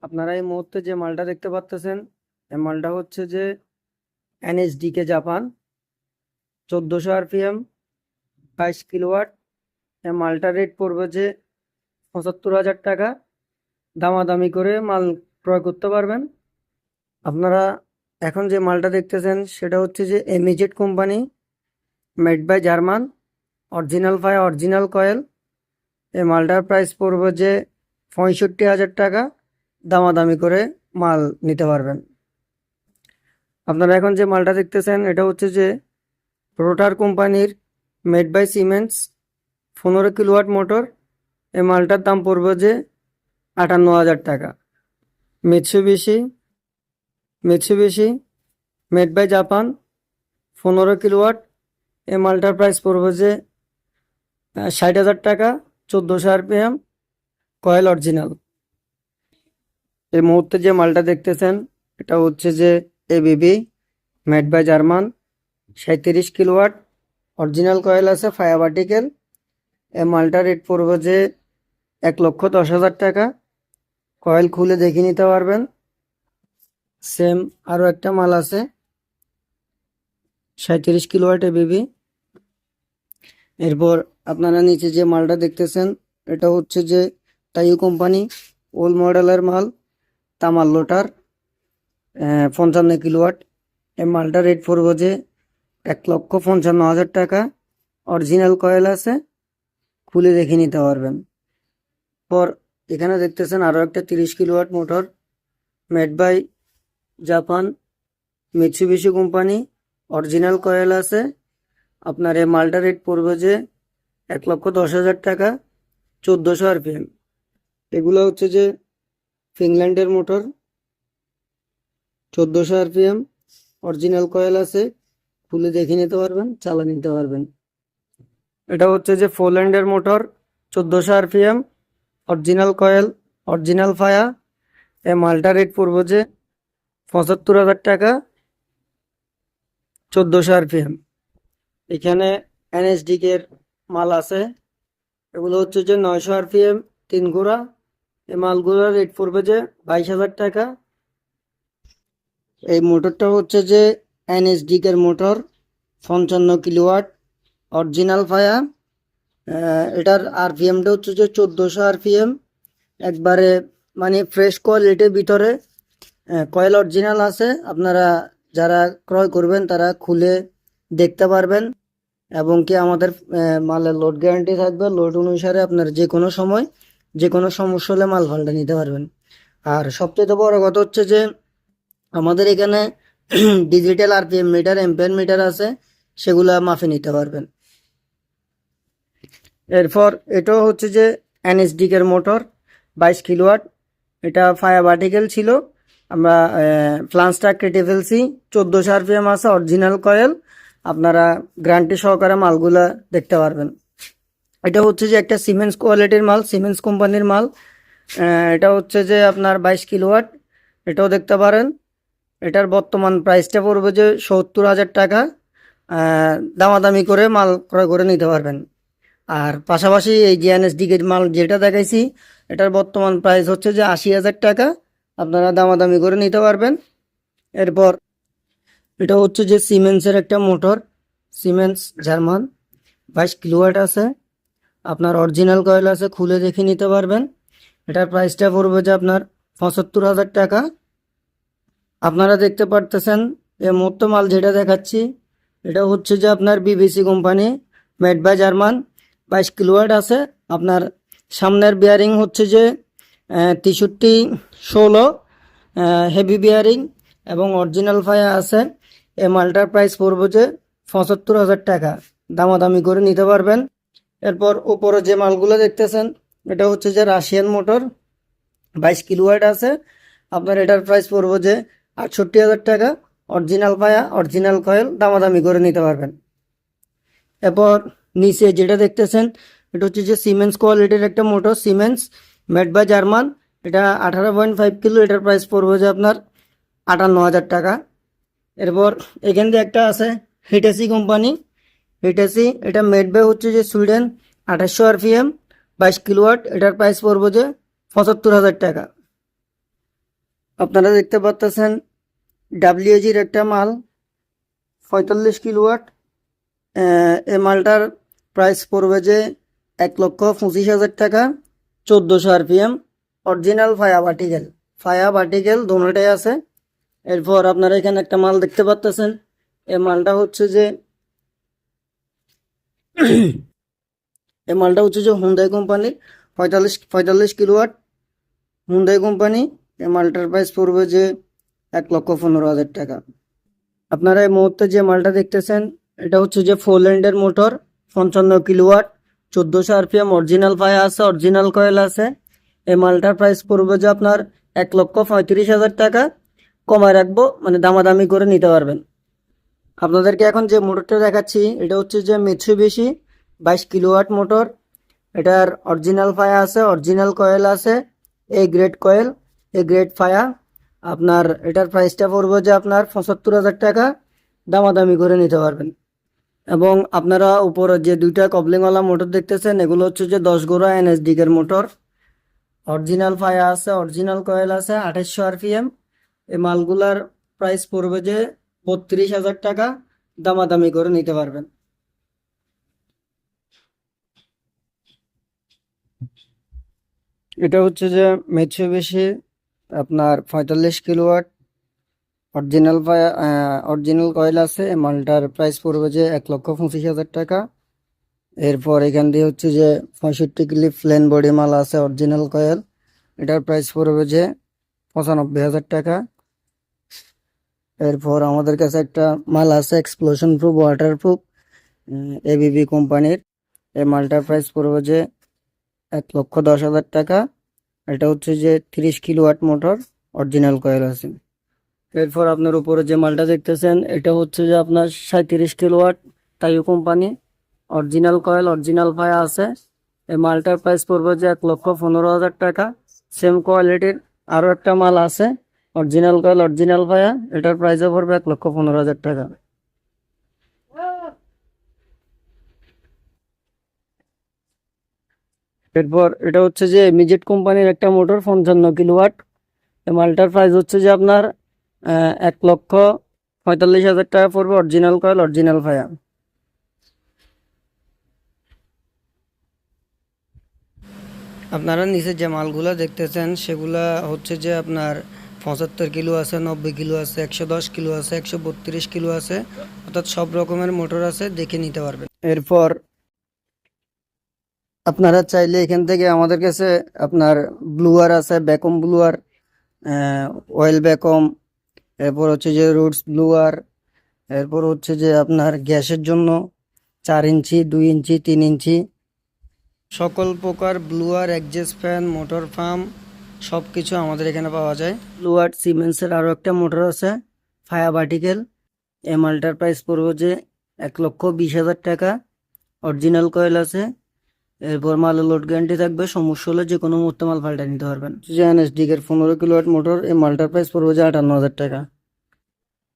আপনারা এই মুহূর্তে যে মালটা দেখতে পাচ্তেছেন, এই মালটা হচ্ছে যে এনএসডিকে জাপান 1400 RPM 22 কিলোওয়াট। এই মালটার রেট পড়বে যে 75,000 টাকা। দামাদামি করে মাল ক্রয় করতে পারবেন। আপনারা এখন যে মালটা দেখতেছেন সেটা হচ্ছে যে MEZ company, made by German, original ফায়া, অরিজিনাল কয়েল। এই মালটার প্রাইস পড়বে যে 65,000 টাকা। দামাদামি করে মাল নিতে পারবেন। আপনারা এখন যে মালটা দেখতেছেন এটা হচ্ছে যে রোটার কোম্পানির made by Siemens 15 kilowatt motor. এই মালটার দাম পড়বে যে 58,000 টাকা। Mitsubishi Mitsubishi made by Japan 15 kilowatt. এই মালটার প্রাইস পড়বে যে 60,000 টাকা। 1400 RPM কয়েল অরিজিনাল। এই মুহূর্তে যে মালটা দেখতেছেন এটা হচ্ছে যে ABB made by German 37 kilowatt. Original coil আছে, ফায়ার ভার্টিক্যাল। এই মালটার রেট পড়বে যে 1,10,000 টাকা। কয়েল খুলে দেখে নিতে পারবেন। সেম আরও একটা মাল আছে 37 কিলোওয়াট এবিবি। এরপর আপনারা নিচে যে মালটা দেখতেছেন এটা হচ্ছে যে তাইও কোম্পানি ওল্ড মডেলের মাল, তামার লোটার 55 কিলোওয়াট। এই মালটার রেট পড়বে যে 1,55,000 টাকা। অরিজিনাল কয়েল আছে, খুলে দেখে নিতে পারবেন। পর এখানে দেখতেছেন আরও একটা 30 kilowatt motor, made by Japan, Mitsubishi company, original coil আছে। আপনার এই মালটার রেট পড়বে যে 1,10,000 টাকা। 1400 RPM। এগুলো হচ্ছে যে ফিনল্যান্ডের মোটর, 1400 RPM, অরিজিনাল কয়েল আছে, খুলে দেখে নিতে পারবেন, চালা নিতে পারবেন। এটা হচ্ছে যে পোল্যান্ডের motor, 1400 RPM, original coil, original ফায়া। এই মালটার রেট পড়বে যে 75,000 টাকা। 1400 RPM। এখানে এনএসডিকের মাল আছে, এগুলো হচ্ছে যে 900 RPM 3 ঘোড়া। এই মালগুলোর রেট পড়বে যে 22,000 টাকা। এই মোটরটা হচ্ছে যে এনএসডিকের মোটর, 55 কিলোওয়াট, অরিজিনাল ফায়া। এটার আরপিএমটা হচ্ছে যে 1400 RPM। একবারে মানে ফ্রেশ কোয়ালিটির ভিতরে কয়েল অরিজিনাল আছে। আপনারা যারা ক্রয় করবেন তারা খুলে দেখতে পারবেন, এবং কি আমাদের মালের লোড গ্যারান্টি থাকবে। লোড অনুসারে আপনার যে কোনো সময় যে কোনো সমস্যা হলে মাল পাল্টে নিতে পারবেন। আর সবচেয়ে বড় কথা হচ্ছে যে আমাদের এখানে digital RPM meter, ampere metre আছে, সেগুলা মাপে নিতে পারবেন। এরপর এটাও হচ্ছে যে এনএসডিকের মোটর, 22 কিলোওয়াট। এটা ফায়ার ভার্টিক্যাল ছিল, আমরা ফ্লান্সটা কেটে ফেলছি। 1400 RPM আছে, অরিজিনাল কয়েল। আপনারা গ্যারান্টি সহকারে মালগুলা দেখতে পারবেন। এটা হচ্ছে যে একটা সিমেন্স কোয়ালিটির মাল, সিমেন্স কোম্পানির মাল। এটা হচ্ছে যে আপনার 22 কিলোওয়াট। এটাও দেখতে পারেন। এটার বর্তমান প্রাইসটা পড়বে যে 70,000 টাকা। দামাদামি করে মাল ক্রয় করে নিতে পারবেন। আর পাশাপাশি এই যে এনএসডিকের মাল যেটা দেখাইছি, এটার বর্তমান প্রাইস হচ্ছে যে 80,000 টাকা। আপনারা দামাদামি করে নিতে পারবেন। এরপর এটা হচ্ছে যে সিমেন্সের একটা মোটর, সিমেন্স জার্মান, 22 কিলোওয়াট আছে। আপনার অরিজিনাল কয়েল আছে, খুলে দেখে নিতে পারবেন। এটার প্রাইসটা পড়বে যে আপনার 75,000 টাকা। আপনারা দেখতে পারতেছেন এই মুহূর্ত মাল যেটা দেখাচ্ছি এটা হচ্ছে যে আপনার BBC company, made by German, 22 kilowatt আছে। আপনার সামনের বিয়ারিং হচ্ছে যে 6316 হেভি বিয়ারিং, এবং অরিজিনাল ফায়া আছে। এই মালটার প্রাইস পড়বে যে 75,000 টাকা। দামাদামি করে নিতে পারবেন। এরপর উপরে যে মালগুলো দেখতেছেন এটা হচ্ছে যে রাশিয়ান মোটর, 22 কিলোওয়াট আছে। আপনার এটার প্রাইস পড়বে যে 68,000 টাকা। অরিজিনাল পায়া, অরিজিনাল কয়েল, দামাদামি করে নিতে পারবেন। এরপর নিচে যেটা দেখতেছেন এটা হচ্ছে যে সিমেন্স কোয়ালিটির একটা motor, Siemens, made by German. এটা 18.5 কিলো। এটার প্রাইস পড়বে যে আপনার 58,000 টাকা। এরপর এখান দিয়ে একটা আছে হিটাসি কোম্পানি, হিটাসি। এটা মেড বাই হচ্ছে যে সুইডেন, 2800 RPM, 22 কিলোওয়াট। এটার প্রাইস পড়বে যে 75,000 টাকা। আপনারা দেখতে পাচ্ছেন ডাব্লিউজির একটা মাল 45 কিলোওয়াট। এই মালটার প্রাইস পড়বে যে 1,25,000 টাকা, 1400 RPM, অরিজিনাল ফায়া ভার্টিক্যাল দুটোটাই আছে। এরপর আপনারা এখানে একটা মাল দেখতে পাচ্ছেন, এই মালটা হচ্ছে যে হুন্ডাই কোম্পানির 45 কিলোওয়াট হুন্ডাই কোম্পানি। এই মালটার প্রাইস পড়বে যে 1,15,000 টাকা। আপনারা এই মুহূর্তে যে মালটা দেখতেছেন এটা হচ্ছে যে 4 ল্যান্ডের motor, 55 kilowatt, 1400 RPM, original fire আছে, অরিজিনাল কয়েল আছে। এই মালটার প্রাইস পড়বে যে আপনার 1,35,000 টাকা। কমায় রাখবো, মানে দামাদামি করে নিতে পারবেন। আপনাদেরকে এখন যে মোটরটা দেখাচ্ছি এটা হচ্ছে যে মিৎসুবিশি 22 কিলোওয়াট মোটর। এটার অরিজিনাল ফায়া আছে, অরিজিনাল কয়েল আছে, কয়েল, গ্রেড ফায়া। আপনার এটার প্রাইসটা পড়বে যে আপনার 75,000 টাকা। দামাদামি করে নিতে পারবেন। এবং আপনারা উপরে যে দুইটা কবলিংওয়ালা মোটর দেখতেছেন এগুলো হচ্ছে যে 10 গোড়া এনএসডিকের মোটর। অরিজিনাল ফায়া আছে, অরিজিনাল কয়েল আছে, 2800 RPM। এই মালগুলার প্রাইস পড়বে যে 32,000 টাকা। দামাদামি করে নিতে পারবেন। এটা হচ্ছে যে মিৎসুবিশি আপনার 45 কিলোওয়াট অরিজিনাল কয়েল আছে। এই মালটার প্রাইস পড়বে যে 1,25,000 টাকা। এরপর এখান দিয়ে হচ্ছে যে 65 ক্লিপ প্লেন বডি মাল আছে, অরিজিনাল কয়েল। এটার প্রাইস পড়বে যে 95,000 টাকা। এরপর আমাদের কাছে একটা মাল আছে explosion proof, water proof, ABB কোম্পানির। এই মালটার প্রাইস পড়বে যে 1,10,000 টাকা। এটা হচ্ছে যে 30 কিলোওয়াট মোটর, অরিজিনাল কয়েল আছে। এরপর আপনার উপরে যে মালটা দেখতেছেন এটা হচ্ছে যে আপনার 37 কিলোওয়াট তাইও company, original coil, original fire আছে। এই মালটার প্রাইস পড়বে যে 1,15,000 টাকা। সেম কোয়ালিটির আরও একটা মাল আছে, অরিজিনাল কয়েল, অরিজিনাল ফায়া। এটার প্রাইসও পড়বে 1,15,000 টাকা। এরপর এটা হচ্ছে যে মিজেট কোম্পানির একটা মোটর 55 কিলোওয়াট। এই মালটার প্রাইস হচ্ছে যে আপনার 1,45,000 টাকা পড়বে, অরিজিনাল কয়েল, অরিজিনাল ফায়া। আপনারা নিচে যে মালগুলা দেখতেছেন সেগুলা হচ্ছে যে আপনার 75 কিলো আছে, 90 কিলো আছে, 110 কিলো আছে, 132 কিলো আছে, অর্থাৎ সব রকমের মোটর আছে, দেখে নিতে পারবেন। এরপর আপনারা চাইলে এখান থেকে আমাদের কাছে আপনার ব্লুয়ার আছে, ব্যাকম ব্লুয়ার, অয়েল ব্যাকম, এরপর হচ্ছে যে রুটস ব্লুয়ার, এরপর হচ্ছে যে আপনার গ্যাসের জন্য 4 ইঞ্চি, 2 ইঞ্চি, 3 ইঞ্চি, সকল প্রকার blower, exhaust fan, motor pump সব কিছু আমাদের এখানে পাওয়া যায়। ব্লুয়ার সিমেন্সের আরও একটা মোটর আছে, ফায়া ভার্টিক্যাল। এই মালটার প্রাইস পড়বে যে 1,20,000 টাকা। অরিজিনাল কয়েল আছে। এরপর মালের লোড গ্যারান্টি থাকবে, সমস্যা হলে যে কোনো মুহূর্তে মাল পাল্টে নিতে পারবেন। এনএসডিকের 15 কিলোওয়াট মোটর, এই মালটার প্রাইস পড়বে যে 58,000 টাকা।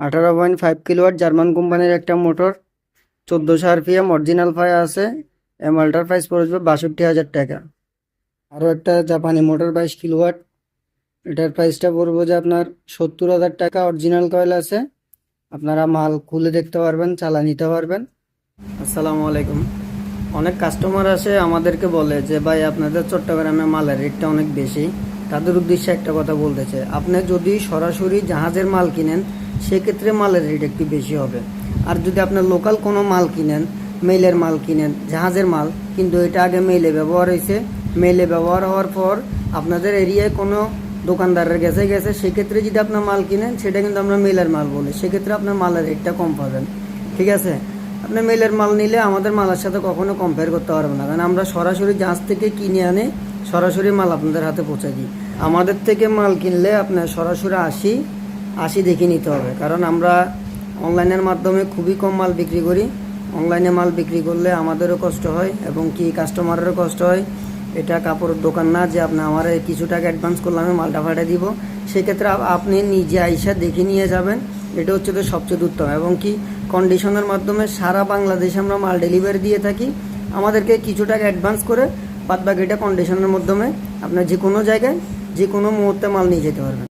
18.5 কিলোওয়াট জার্মান কোম্পানির একটা মোটর, 1400 RPM, অরিজিনাল ফায়া আছে। এই মালটার প্রাইস পড়বে 62,000 টাকা। আরও একটা জাপানি মোটর 22 কিলোওয়াট, এটার প্রাইসটা পড়বে যে আপনার 70,000 টাকা। অরিজিনাল কয়েল আছে। আপনারা মাল খুলে দেখতে পারবেন, চালা নিতে পারবেন। আসসালামু আলাইকুম। অনেক কাস্টমার আসে আমাদেরকে বলে যে ভাই আপনাদের চট্টগ্রামে মালের রেটটা অনেক বেশি। তাদের উদ্দেশ্যে একটা কথা বলতে চাই, আপনি যদি সরাসরি জাহাজের মাল কিনেন সেক্ষেত্রে মালের রেট একটু বেশি হবে। আর যদি আপনার লোকাল কোনো মাল কিনেন, মেইলের মাল কিনেন, জাহাজের মাল, কিন্তু এটা আগে মেইলে ব্যবহার হয়েছে, মেইলে ব্যবহার হওয়ার পর আপনাদের এরিয়ায় কোনো দোকানদারের গেছে সেক্ষেত্রে যদি আপনার মাল কিনেন সেটা কিন্তু আমরা মেইলের মাল বলি, সেক্ষেত্রে আপনার মালের রেটটা কম পাবেন। ঠিক আছে? আপনি মেইলের মাল নিলে আমাদের মালের সাথে কখনো কম্পেয়ার করতে পারবেন না, কারণ আমরা সরাসরি জাহাজ থেকে কিনে আনে সরাসরি মাল আপনাদের হাতে পৌঁছে দিই। আমাদের থেকে মাল কিনলে আপনার সরাসরি আসি দেখে নিতে হবে, কারণ আমরা অনলাইনের মাধ্যমে খুবই কম মাল বিক্রি করি। অনলাইনে মাল বিক্রি করলে আমাদেরও কষ্ট হয় এবং কি কাস্টমারেরও কষ্ট হয়। এটা কাপড়ের দোকান না যে আপনি আমার কিছু টাকা অ্যাডভান্স করলে আমি মালটা পাঠিয়ে দিব। সেক্ষেত্রে আপনি নিজে আইসা দেখে নিয়ে যাবেন, এটা হচ্ছে তো সবচেয়ে উত্তম। এবং কি কন্ডিশনের মাধ্যমে সারা বাংলাদেশে আমরা মাল ডেলিভারি দিয়ে থাকি। আমাদেরকে কিছু টাকা অ্যাডভান্স করে বাদ বাকিটা কন্ডিশনের মাধ্যমে আপনার যে কোনো জায়গায় যে কোনো মুহূর্তে মাল নিয়ে যেতে পারবেন।